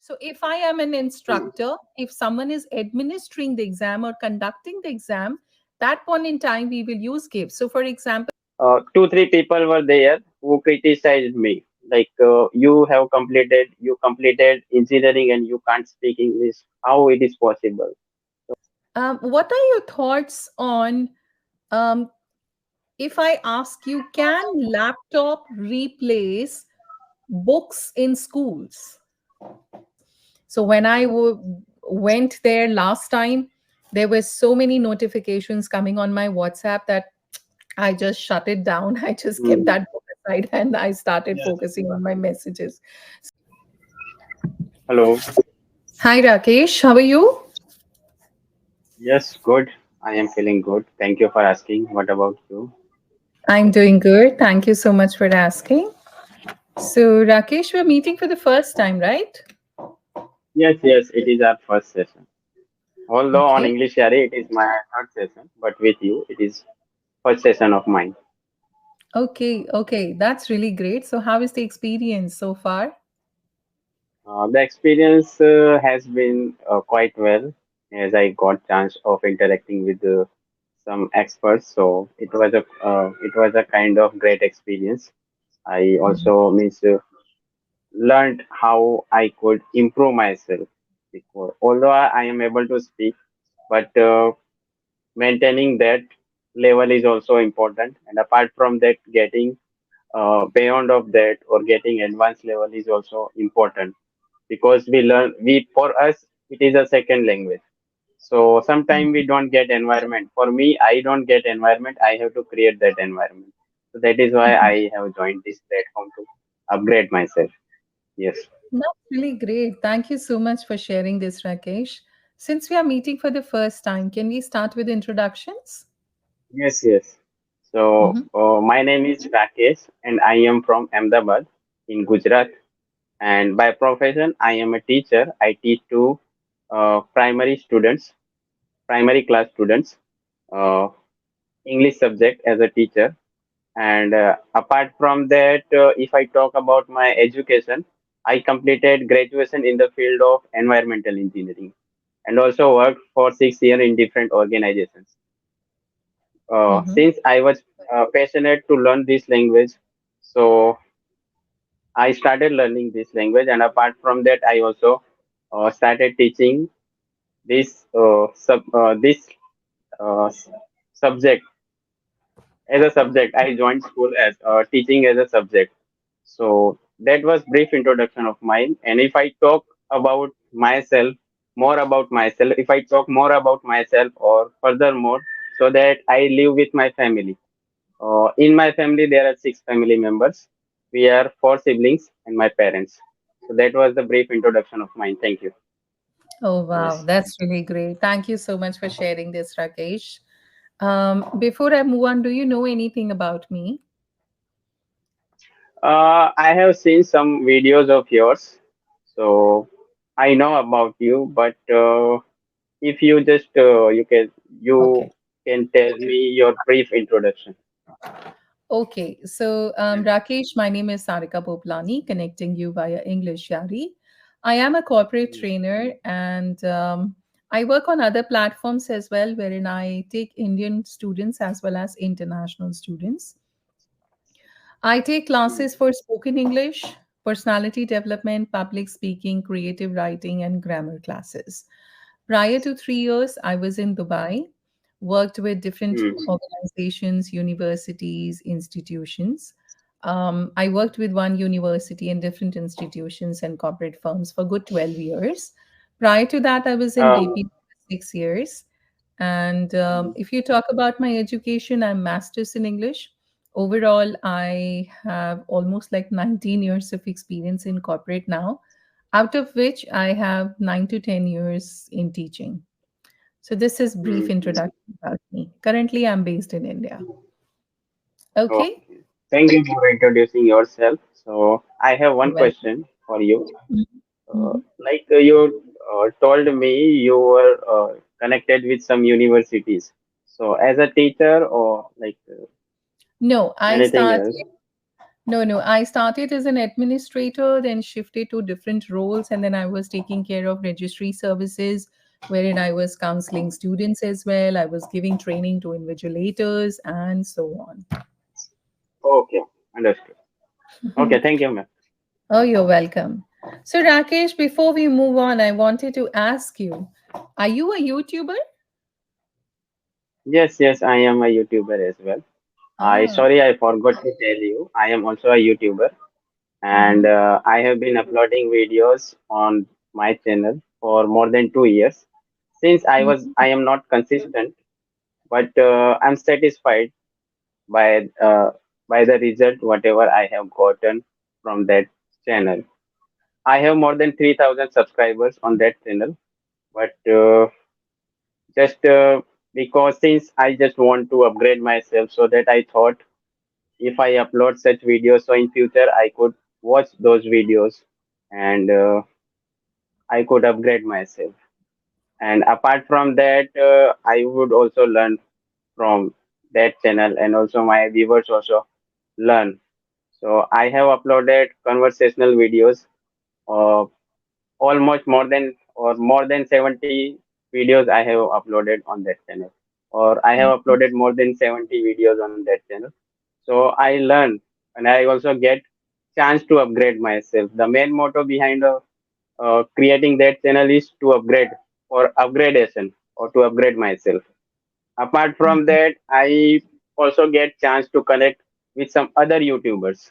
So if I am an instructor, if someone is administering the exam or conducting the exam, that point in time we will use give. So for example, Two, three people were there who criticized me. Like you completed engineering and you can't speak English. How it is possible? what are your thoughts on um, if I ask you, can laptop replace books in schools? So when went there last time, there were so many notifications coming on my WhatsApp that I just shut it down. I just kept Hmm. that book aside and I started Yes. focusing on my messages. Hello. Hi Rakesh, how are you? Yes, good. I am feeling good. Thank you for asking. What about you? I'm doing good. Thank you so much for asking. So Rakesh, we're meeting for the first time, right? Yes, yes, it is our first session. Although on Okay. English Yari, it is my third session, but with you, it is first session of mine. Okay, okay. That's really great. So how is the experience so far? The experience has been quite well as I got chance of interacting with some experts. So it was a kind of great experience. I Mhm. also means learned how I could improve myself. Before, although I am able to speak, but maintaining that level is also important. And apart from that, getting beyond of that or getting advanced level is also important because we for us it is a second language. So sometimes we don't get environment. For me, I don't get environment. I have to create that environment. So that is why I have joined this platform to upgrade myself. Yes. That's really great. Thank you so much for sharing this, Rakesh. Since we are meeting for the first time, can we start with introductions? Yes, yes. So Mhm. my name is Rakesh and I am from Ahmedabad in Gujarat. And by profession, I am a teacher. I teach to primary students, primary class students, uh, English subject as a teacher. And apart from that, if I talk about my education, I completed graduation in the field of environmental engineering and also worked for 6 years in different organizations. Mhm. Since I was passionate to learn this language, so I started learning this language. And apart from that, I also started teaching this uh, s- subject as a subject. I joined school as teaching as a subject. So that was brief introduction of mine. And if I talk about myself, more about myself, if I talk more about myself or furthermore, so that I live with my family. In my family, there are six family members. We are four siblings and my parents. So that was the brief introduction of mine. Thank you. Oh, wow. Yes. That's really great. Thank you so much for sharing this, Rakesh. Before I move on, do you know anything about me? I have seen some videos of yours, so I know about you. But if you just you Okay. can tell me your brief introduction. Okay. So, Rakesh, my name is Sarika Poplani, connecting you via English Yari. I am a corporate trainer and I work on other platforms as well, wherein I take Indian students as well as international students. I take classes for spoken English, personality development, public speaking, creative writing, and grammar classes. Prior to 3 years, I was in Dubai, worked with different Hmm. organizations, universities, institutions. I worked with one university and different institutions and corporate firms for good 12 years. Prior to that, I was in Uh, BP for 6 years. And if you talk about my education, I'm master's in English. Overall, I have almost like 19 years of experience in corporate now, out of which I have 9 to 10 years in teaching. So this is brief hmm. introduction about me. Currently, I'm based in India. Okay. Okay. Thank you for introducing yourself. So I have one You're welcome. question for you. Mhm. Mhm. You told me you were connected with some universities. So as a teacher or like No, anything else? No, no. I started as an administrator, then shifted to different roles, and then I was taking care of registry services, wherein I was counseling students as well. I was giving training to invigilators and so on. Okay, understood. Okay, thank you, ma'am. Oh, you're welcome. So, Rakesh, before we move on, I wanted to ask you, are you a YouTuber? Yes, yes, I am a YouTuber as well. I Ah. sorry, I forgot to tell you, I am also a YouTuber, and Mm-hmm. I have been uploading videos on my channel for more than 2 years. Since I am not consistent, but I'm satisfied by the result whatever I have gotten from that channel. I have more than 3,000 subscribers on that channel, but just because since I just want to upgrade myself, so that I thought if I upload such videos, so in future I could watch those videos and I could upgrade myself. And apart from that, I would also learn from that channel, and also my viewers also learn. So I have uploaded conversational videos, uh, almost more than 70 videos I have uploaded on that channel, or I have uploaded more than 70 videos on that channel. So I learn, and I also get chance to upgrade myself. The main motto behind creating that channel is to upgrade, or upgradation, or to upgrade myself. Apart from that, I also get chance to connect with some other YouTubers.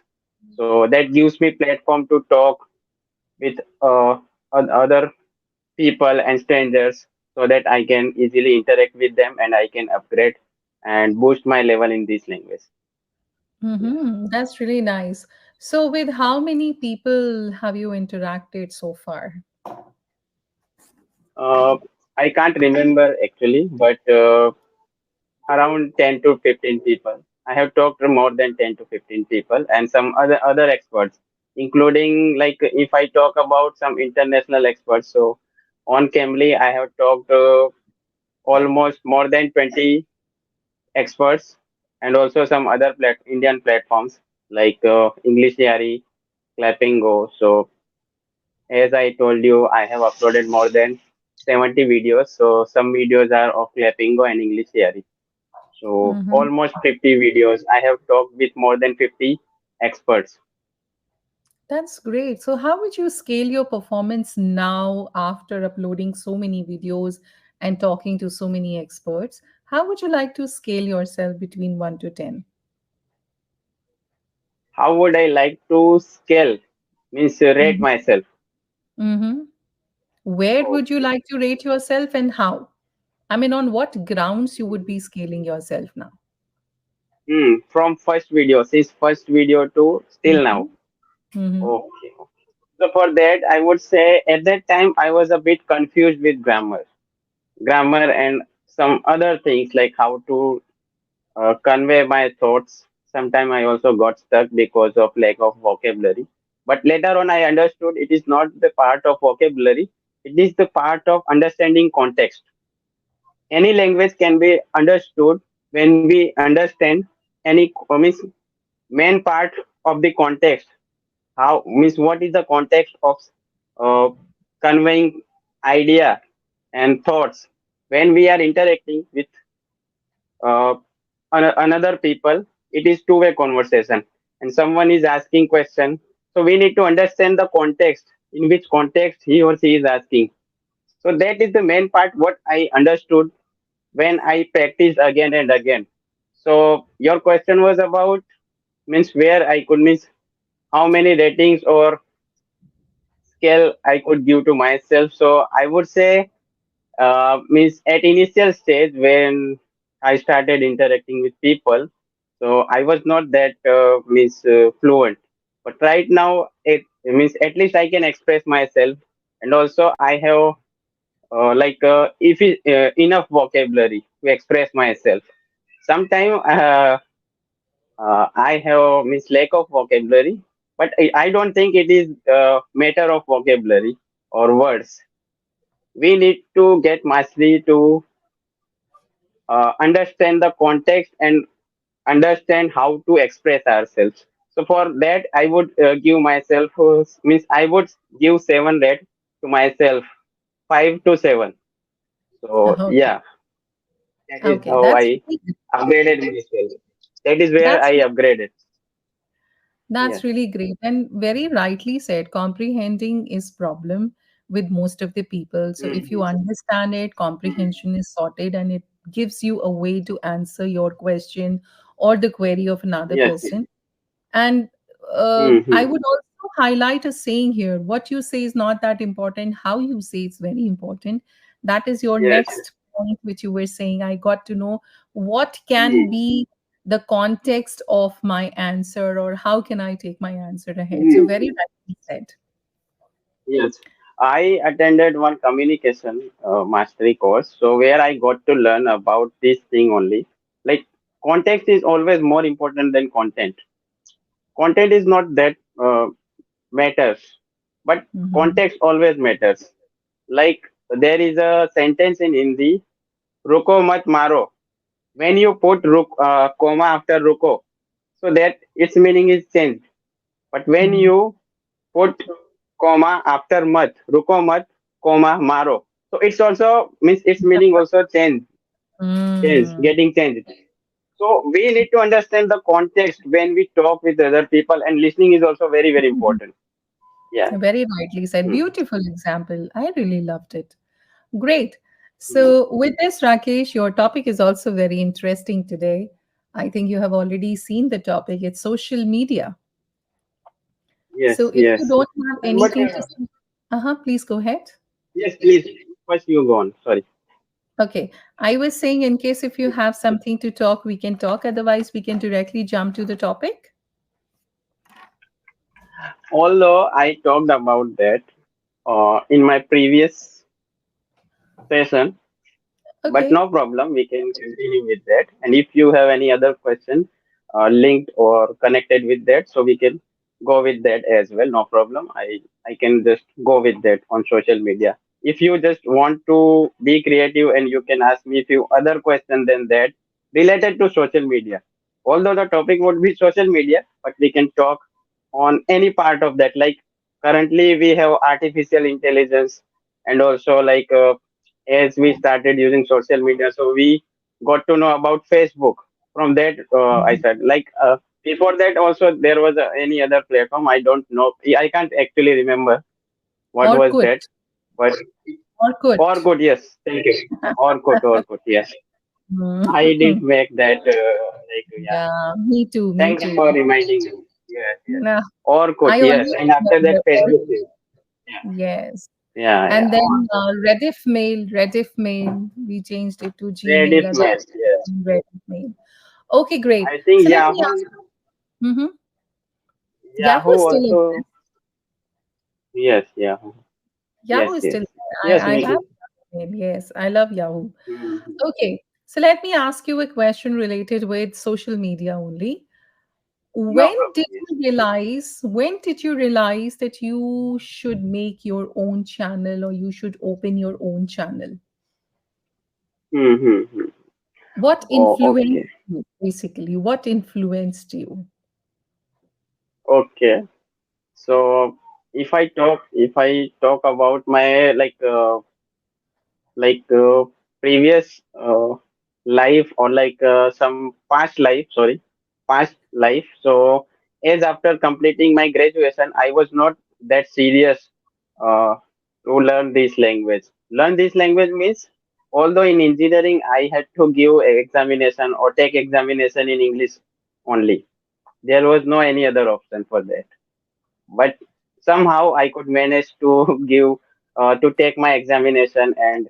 So that gives me platform to talk with other people and strangers, so that I can easily interact with them and I can upgrade and boost my level in this language. Yeah. Mm-hmm. That's really nice. So, with how many people have you interacted so far? Uh, I can't remember actually, but around 10 to 15 people. I have talked to more than 10 to 15 people and some other experts, including, like, if I talk about some international experts. So on Cambly, I have talked almost more than 20 experts, and also some other Indian platforms like English yaari, Clapingo. So as I told you, I have uploaded more than 70 videos. So some videos are of Clapingo and English yaari. So Mm-hmm. almost 50 videos. I have talked with more than 50 experts. That's great. So, how would you scale your performance now after uploading so many videos and talking to so many experts? How would you like to scale yourself between 1 to 10? How would I like to scale? Means rate Mm-hmm. myself. Mm-hmm. Where would you Okay. like to rate yourself and how? I mean, on what grounds you would be scaling yourself now? From first video, since first video to still now. Mm-hmm. Mm-hmm. Okay. So for that, I would say at that time I was a bit confused with grammar and some other things like how to convey my thoughts. Sometimes I also got stuck because of lack of vocabulary. But later on, I understood it is not the part of vocabulary, it is the part of understanding context. Any language can be understood when we understand means main part of the context. How means what is the context of uh, conveying idea and thoughts when we are interacting with uh, another people. It is two-way conversation, and someone is asking question, so we need to understand the context, in which context he or she is asking. So that is the main part what I understood when I practiced again and again. So your question was about, means where I could, means how many ratings or scale I could give to myself. So I would say, means at initial stage when I started interacting with people, so I was not that means fluent. But right now, it means at least I can express myself, and also I have if enough vocabulary to express myself. Sometimes I have means lack of vocabulary, but I don't think it is a matter of vocabulary or words. We need to get mastery to understand the context and understand how to express ourselves. So for that, I would give myself means I would give 7 rate to myself, 5 to 7. So Okay. yeah, that is Okay. how That's I really good. upgraded myself. That is where That's I upgraded. That's Yes. really great and very rightly said. Comprehending is problem with most of the people. So if you Mhm. understand it, comprehension is sorted and it gives you a way to answer your question or the query of another Yes. Yes. person. And I Hmm. would also highlight a saying here. What you say is not that important. How you say is very important. That is your Yes. next point, which you were saying. I got to know what can Mm. be the context of my answer or how can I take my answer ahead. So, very Mm. rightly said. Yes. I attended one communication mastery course, so where I got to learn about this thing only. Like context is always more important than content. Content is not that matters, but Mhm. context always matters. Like there is a sentence in Hindi, "Ruko mat maro." When you put comma after "ruko," so that its meaning is changed. But when Mm. you put comma after mat, "ruko mat," comma maro, so it's also means its meaning also Mm. getting changed. So we need to understand the context when we talk with other people, and listening is also very very important. Yeah. Very rightly said. Hmm. Beautiful example. I really loved it. Great. Hmm. So, with this, Rakesh, your topic is also very interesting today. I think you have already seen the topic. It's social media. Yes, So, if you yes. don't have But anything to say, please go ahead. yes, please. First, you go on. Sorry. Okay. I was saying, in case if you have something to talk, we can talk. Otherwise, we can directly jump to the topic. Although I talked about that in my previous session, but Okay. no problem. We can continue with that. And if you have any other question linked or connected with that, so we can go with that as well. No problem. I can just go with that on social media. If you just want to be creative and you can ask me few other questions than that related to social media. Although the topic would be social media, but we can talk on any part of that. Like currently we have artificial intelligence and also like as we started using social media, so we got to know about Facebook. From that, I Mhm. said like before that also there was any other platform. I don't know. I can't actually remember what was Orkut. that, but Orkut. Orkut. Yes, thank you. Orkut. Yes, I did Mhm. make that. Like yeah. Yeah, me too. Me Thanks for too. reminding me. Yes, yes. Nah, Orkut. I Yes, always and after that remember Facebook. Orkut. Yeah, Yes. yeah. And then Rediff Mail, we changed it to Gmail Rediff and Mail. Yes. Rediff Mail. Okay, great. I think So let me Yahoo. ask, mhm. Yahoo Yahoo still also. exists. Yes, Yahoo. Yahoo Yes, is yes. still there. Yes, I me have too. Mail. Yes, I love Yahoo. Mhm. Okay, so let me ask you a question related with social media only. No When problem. did Yes. you realize, when did you realize that you should make your own channel or you should open your own channel? Mm-hmm. What Oh, influenced okay. you, basically? What influenced you? Okay. So if I talk about my like previous life or like some past life, sorry, past life. So as after completing my graduation, I was not that serious uh, to learn this language. Learn this language means, although in engineering I had to give a examination or take examination in English only. There was no any other option for that. But somehow I could manage to give to take my examination and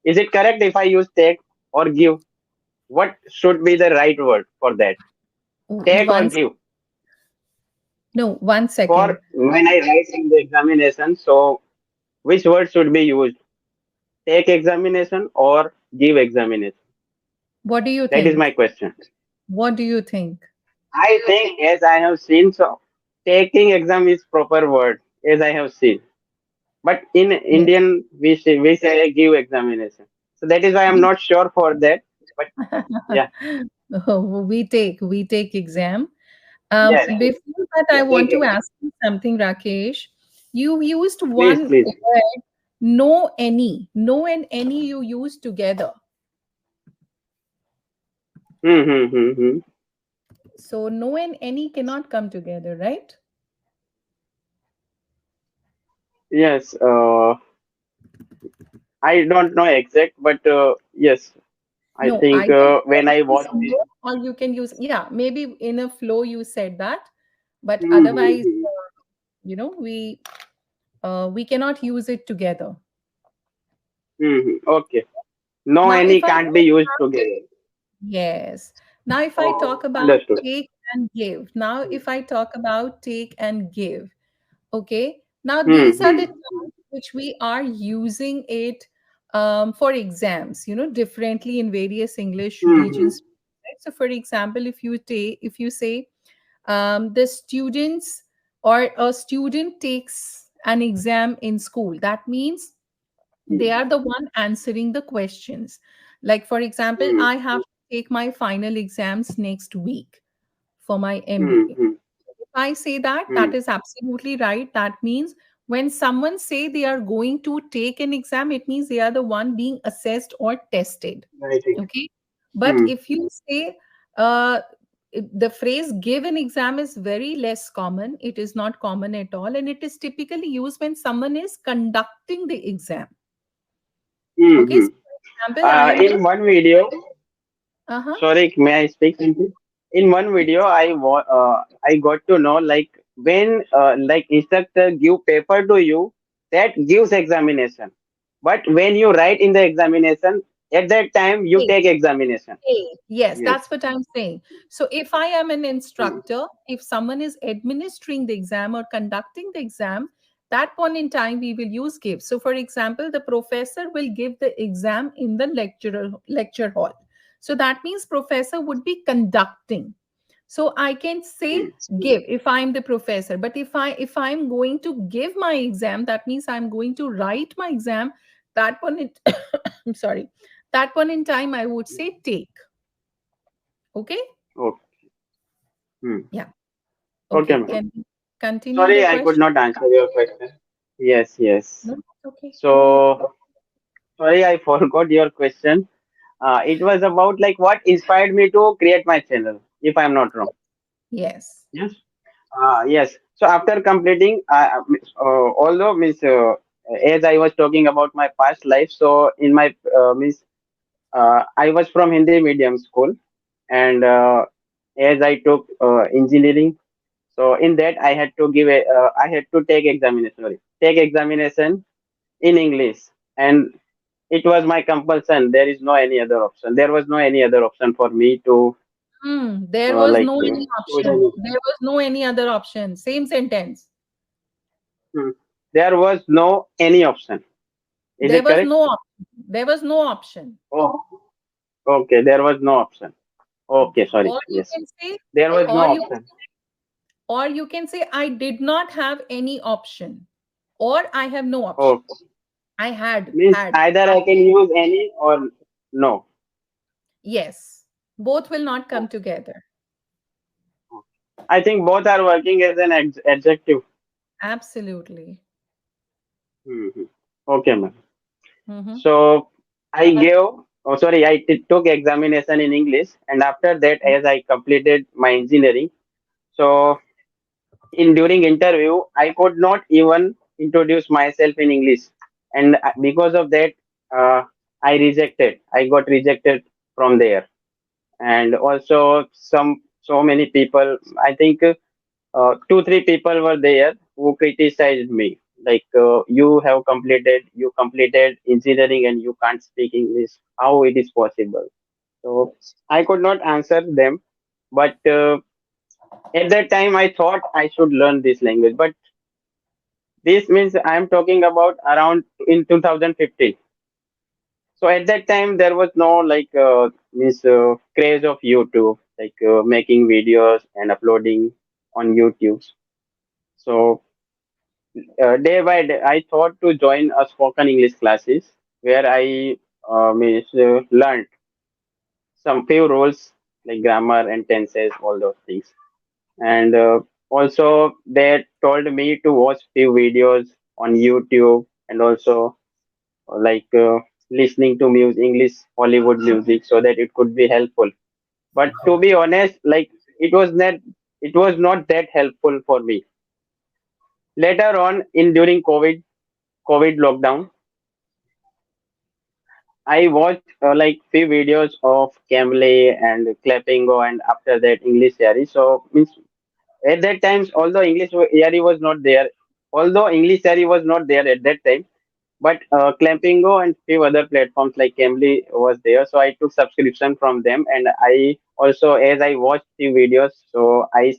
is it correct if I use take or give? What should be the right word for that? Take or Once, give? no, 1 second. For when I write in the examination, so which word should be used? Take examination or give examination? What do you That is think? my question. What do you think? I think as I have seen, so taking exam is proper word as I have seen. But in Yes. Indian, we say give examination. So that is why I'm not sure for that. But yeah. Oh, we take exam. Yes, Before that, I yes. want to ask you something, Rakesh. You used Please, one please. word, no any. No and any you use together. Hmm. So no and any cannot come together, right? Yes. I don't know exact, but yes, I No, think either you when I can use watch this. no or you can use, yeah, maybe in a flow you said that, but otherwise, Mm-hmm. we cannot use it together. Okay. No, Now, any if I can't be used together. Yes. Now, if I talk Oh, about understood. take and give, now if I talk about take and give, okay. Now, these are the Mm-hmm. terms which we are using it for exams, differently in various English Mm-hmm. regions. Right? So, for example, if you say the students or a student takes an exam in school, that means they are the one answering the questions. Like for example, I have to take my final exams next week for my MBA. Mm-hmm. If I say that, that Mm-hmm. is absolutely right. That means when someone say they are going to take an exam, it means they are the one being assessed or tested. Right. Okay. But Mm-hmm. if you say uh, the phrase give an exam is very less common, it is not common at all, and it is typically used when someone is conducting the exam. Okay, Mm-hmm. so for example, I am the In one video, uh-huh. sorry, may I speak something? In one video, I got to know like when like instructor give paper to you, that gives examination. But when you write in the examination, at that time you Hey, take examination. hey. Yes, Yes. that's what I'm saying. So if I am an Mm-hmm. instructor, if someone is administering the exam or conducting the exam, that point in time we will use give. So for example, the professor will give the exam in the lecture hall. So that means professor would be conducting. So I can say give if I'm the professor, but if I'm going to give my exam, that means I'm going to write my exam. That one in I'm sorry, that one in time I would say take. Okay. Okay. Hmm. Yeah. Okay, Okay, ma'am. can we continue Sorry, the I could question? not answer your question. Yes, yes. No, it's okay, go ahead. So, sorry, I forgot your question. It was about like what inspired me to create my channel, if I'm not wrong. Yes. Yes. Yes. So after completing, although means as I was talking about my past life, so in my means I was from Hindi medium school, and as I took engineering, so in that I had to I had to take examination. Sorry, take examination in English, and it was my compulsion. There is no any other option. There was no any other option for me to There was like no any choose option. There was no any other option. Same sentence. Hmm. There was no any option. Is There it was correct? no option. There was no option. Oh, okay. There was no option. Okay, sorry. Or you Yes, can say, there was no or you option. or you can say, I did not have any option. Or I have no option. Oh, I had, means had. either I can use any or no. Yes. Both will not come Oh, together. I think both are working as an adjective. Absolutely. Hmm. Okay, ma'am. Mm-hmm. So I gave. Oh, sorry. Took examination in English, and after that, as I completed my engineering, so in during interview I could not even introduce myself in English, and because of that I got rejected from there. And also so many people, I think 2 3 people were there who criticized me, like you completed engineering and you can't speak English, how it is possible. So I could not answer them, but at that time I thought I should learn this language. But this means I am talking about around in 2015. So at that time there was no like means craze of YouTube, like making videos and uploading on YouTube. So day by day I thought to join a spoken English classes where I means learned some few rules like grammar and tenses, all those things. And also they told me to watch few videos on YouTube, and also like listening to music, English Hollywood music, so that it could be helpful. But to be honest, like it was not that helpful for me. Later on, in during COVID lockdown, I watched like few videos of Cambly and Clapingo, and after that English series. So means at that time, yaari was not there, although English yaari was not there at that time, but Clampingo and few other platforms like Cambly was there. So I took subscription from them, and I also, as I watched few videos, so I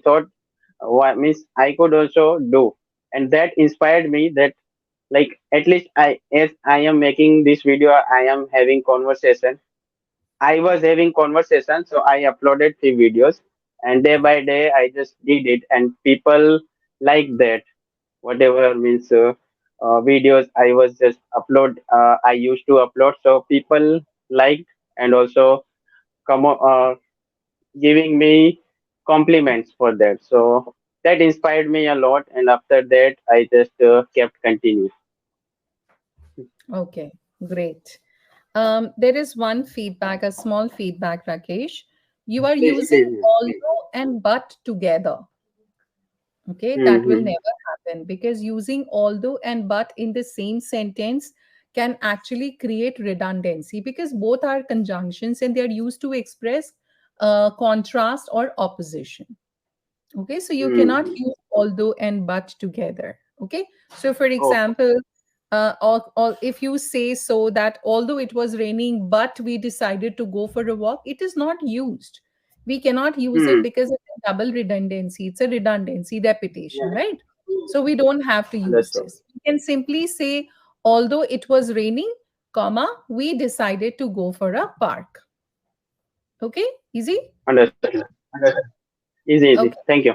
thought, what means I could also do, and that inspired me that like at least as I am making this video, I am having conversation. I was having conversation, so I uploaded few videos, and day by day I just did it, and people like that. Whatever means videos I was just I used to upload, so people liked, and also giving me compliments for that. So that inspired me a lot, and after that I just kept continuing. Okay, great. There is one feedback, a small feedback, Rakesh. You are Please, using please. although and but together. Okay, that will Mm-hmm. never happen because using although and but in the same sentence can actually create redundancy because both are conjunctions and they are used to express contrast or opposition. Okay, so you cannot Mm-hmm. use although and but together. Okay, so for Okay. example, or if you say so that although it was raining, but we decided to go for a walk, it is not used. We cannot use it Hmm. because it's a double redundancy. It's a redundancy, repetition, Yeah. right? So we don't have to use Understood. this. We can simply say, although it was raining, comma, we decided to go for a park. Okay, easy? Understood. Understood. Easy, easy. Okay. Thank you.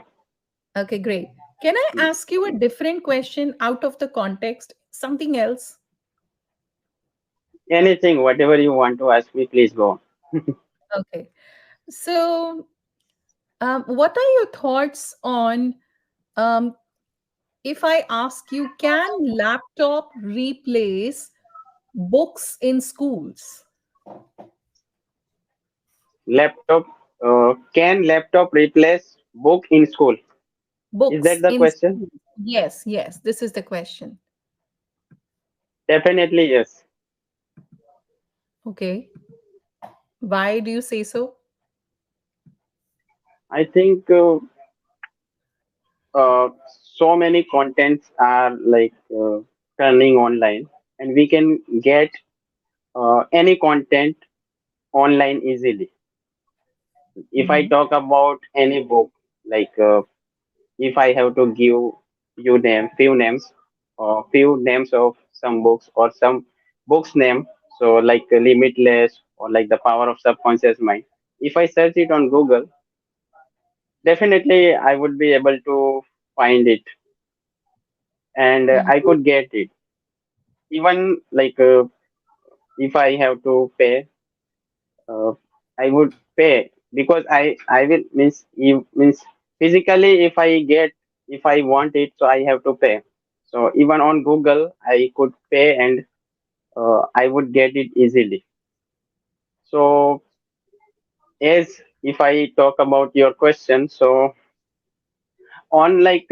Okay, great. Can I Mm. ask you a different question out of the context? Something else? Anything, whatever you want to ask me, please go. Okay. So, what are your thoughts on um, if I ask you, can laptop replace books in schools? Laptop, can laptop replace book in school? Is Books that the in question? schools. Yes, yes, this is the question. Definitely yes. Okay. Why do you say so? I think uh, so many contents are like turning online, and we can get any content online easily. If I Hmm. talk about any book, like if I have to give few names, or few names of some books, or some books name, so like Limitless, or like The Power of Subconscious Mind. If I search it on Google, definitely I would be able to find it, and I could get it. Even like if I have to pay, uh, I would pay, because I will means you means physically, if I want it, so I have to pay. So even on Google I could pay, and I would get it easily. So as if I talk about your question, so on like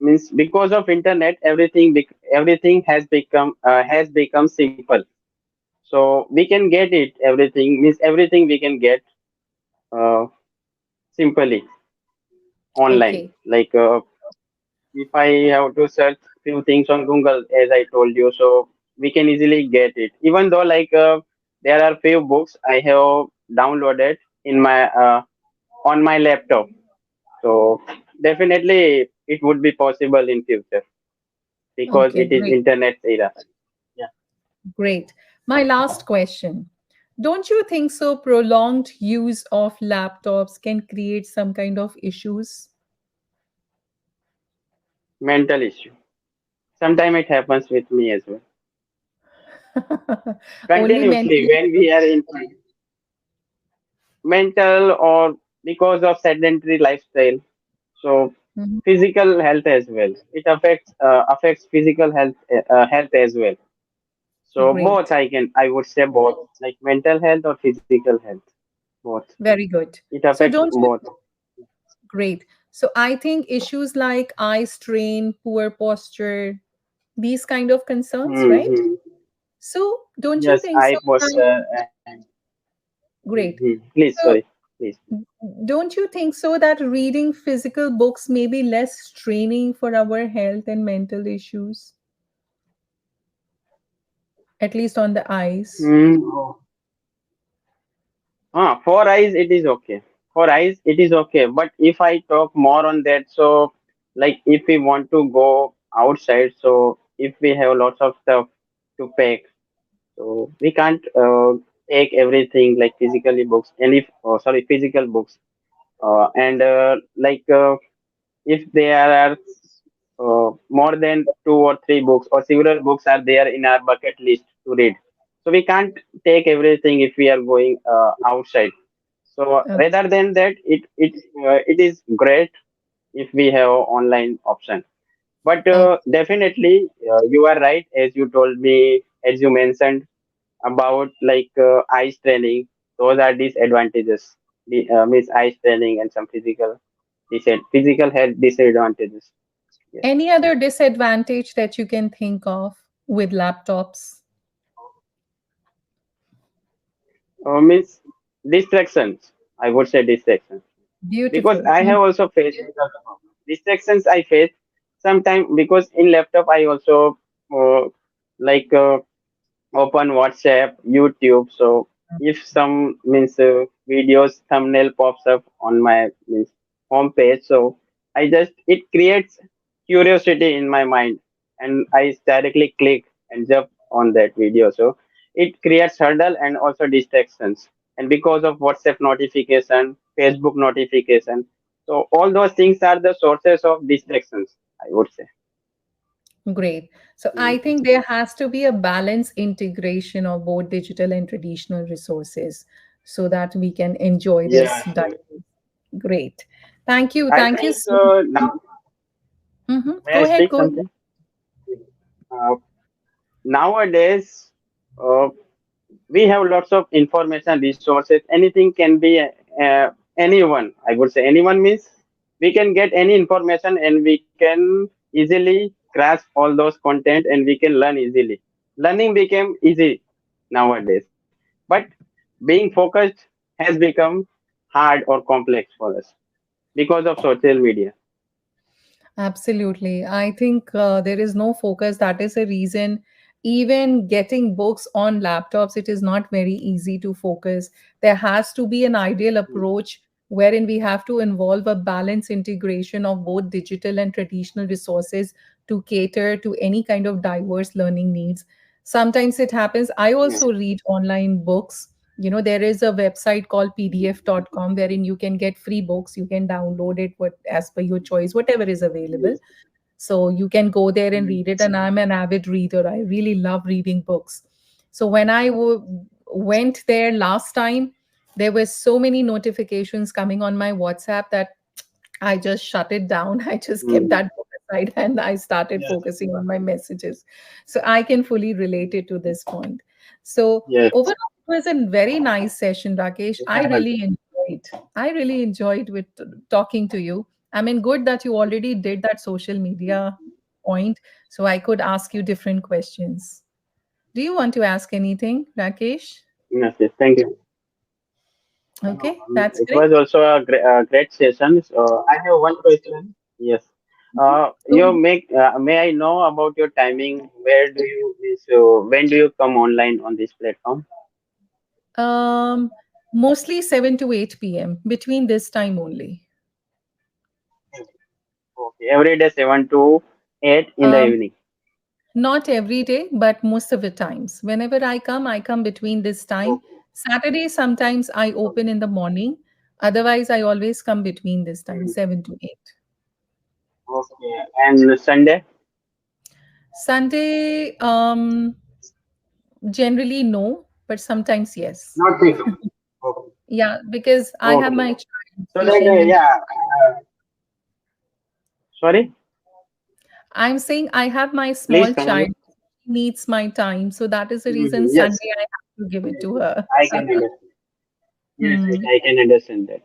means because of internet, everything has become simple. So we can get it, everything we can get uh, simply online. Okay. Like if I have to search few things on Google, as I told you, so we can easily get it. Even though like there are few books I have downloaded in my on my laptop, so definitely it would be possible in future, because Okay, it is great. internet era. Yeah, Great. My last question. Don't you think so? Prolonged use of laptops can create some kind of issues? mental issue. Sometimes it happens with me as well. Only Continuously mentally. when we are in mental, or because of sedentary lifestyle. So Mhm. physical health as well. It affects physical health as well. So both Great. I would say both, like mental health or physical health, both. Very good. It So affects don't you both. great. So I think issues like eye strain, poor posture, these kind of concerns, right? Hmm. So don't you Yes, think I so that posture and great. please, So sorry, please. don't you think so that reading physical books may be less straining for our health and mental issues, at least on the eyes? Hmm. For eyes it is okay. For eyes it is okay. But if I talk more on that, so like if we want to go outside, so if we have lots of stuff to pack, so we can't take everything like physically books, any sorry physical books, and if there are more than two or three books or several books are there in our bucket list to read, so we can't take everything if we are going outside. So rather than that, it is great if we have online option. But Okay. definitely, you are right, as you told me, as you mentioned about eye training. Those are disadvantages. Means eye training and some physical health disadvantages. Yes. Any other disadvantage that you can think of with laptops? Means distractions. I would say distractions because Beautiful. I have also faced distractions. I face sometimes because in laptop I also uh, like open WhatsApp, YouTube. So if some means videos thumbnail pops up on my means home page, so I just it creates curiosity in my mind, and I directly click and jump on that video. So it creates hurdle and also distractions. And because of WhatsApp notification, Facebook notification, so all those things are the sources of distractions, I would say. Great. So Mm. I think there has to be a balanced integration of both digital and traditional resources so that we can enjoy Yeah, this dialogue. Great. Thank you. I Thank you think so now may Go I ahead. speak Go ahead. something? Uh, Nowadays, uh, we have lots of information resources. Anything can be anyone. I would say anyone means we can get any information and we can easily grasp all those content and we can learn easily. Learning became easy nowadays, but being focused has become hard or complex for us because of social media. Absolutely. I think there is no focus. That is a reason, even getting books on laptops, it is not very easy to focus. There has to be an ideal approach wherein we have to involve a balanced integration of both digital and traditional resources to cater to any kind of diverse learning needs. Sometimes it happens, I Yes. also read online books. There is a website called pdf.com wherein you can get free books. You can download it as per your choice, whatever is available. Yes. So you can go there and Mm. read it. And I'm an avid reader. I really love reading books. So when went there last time, there were so many notifications coming on my WhatsApp that I just shut it down. I just kept Mm. that book aside and I started Yes. focusing on my messages. So I can fully relate it to this point. So Yes. overall, it was a very nice session, Rakesh. I Yeah. really enjoyed. I really enjoyed with talking to you. I mean, good that you already did that social media point, so I could ask you different questions. Do you want to ask anything, Rakesh? Yes. Yes. Thank you. Okay, that's It was great. also a great session. So I have one question. Yes. So, May I know about your timing? Where do you when do you come online on this platform? Um, mostly 7 to 8 p.m. between this time only. Okay, every day 7 to 8 in the Um, evening. not every day, but most of the times. Whenever I come between this time. Okay. Saturday, sometimes I open in the morning. Otherwise, I always come between this time, Mm. 7 to 8. Okay. And Sunday? Sunday, generally no, but sometimes yes. Not frequent. Okay. Yeah, because I have Okay. my child. So that conversation with. yeah, sorry, I'm saying I have my please small come child. again. She needs my time. So that is the reason Yes, Sunday I have to give it to her. I can understand. Yes, yes, Hmm. I can understand that.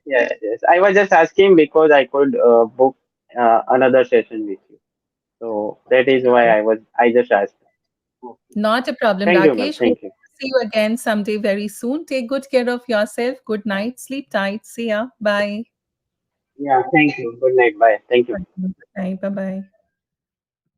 Yeah, yes. I was just asking because I could book another session with you. So that is why I just asked. Okay. Not a problem, Thank you, ma'am. Rakesh. Hope Thank you. to see you again someday very soon. Take good care of yourself. Good night. Sleep tight. See ya. Bye. Yeah, thank you. Good night. Bye. Thank you. Good night. Bye bye.